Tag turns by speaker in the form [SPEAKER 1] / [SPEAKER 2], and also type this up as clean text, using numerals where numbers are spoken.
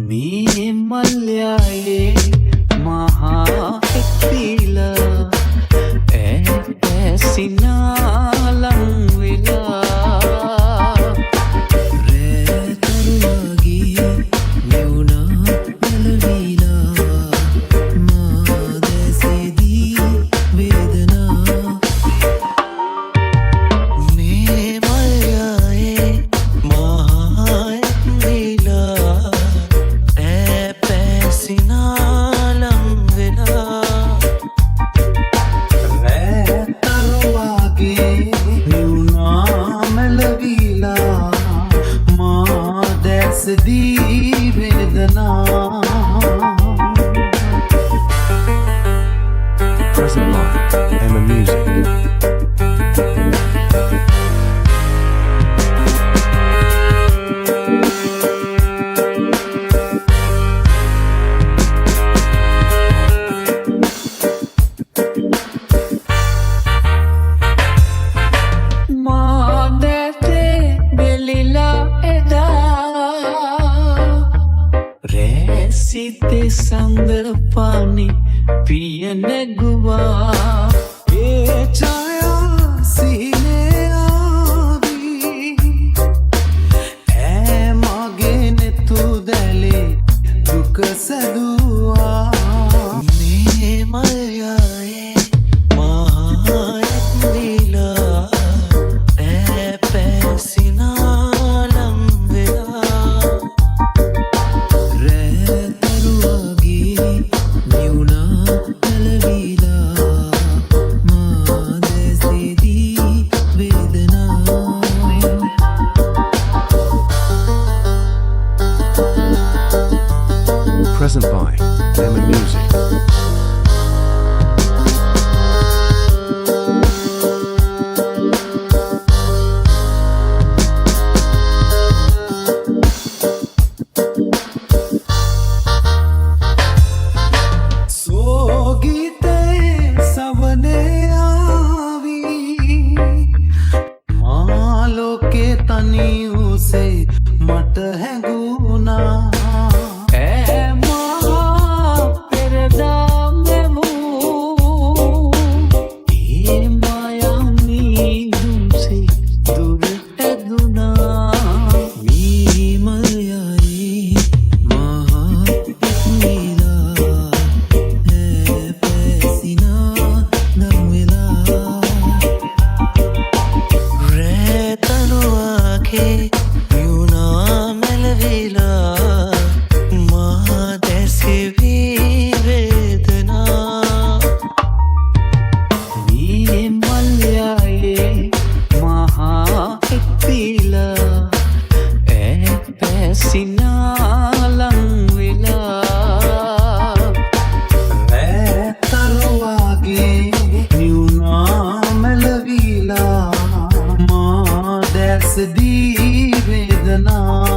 [SPEAKER 1] මේ මල්යායේ මහා එක්තිල ඇසිනාලං වෙලා රැතරුවගේ නෙවුනා මැලවිලා මා දැසෙදී වේදනා මේ මල්යායේ මහා එක්තිල दी वेदना
[SPEAKER 2] Present life, Emma Music.
[SPEAKER 1] සිතේ සඳ පානි පිය නැගුවා ඒ ඡායා සිහිනේ ආවි ඈ මගේ නෙතු දැලේ දුක සැදුවා මේ මල්යායේ මහා එක්දිලා ඈ පැසිනා ලම් වෙලා
[SPEAKER 2] Present by Emma Music.
[SPEAKER 1] සෝගීතේ සවනේ ආවි මා ලෝකේ තනි උසේ මට හැඟුණා සිනාලං වෙලා රැතරුවගේ නිවුනා මැලවිලා මා දැසදී වේදනා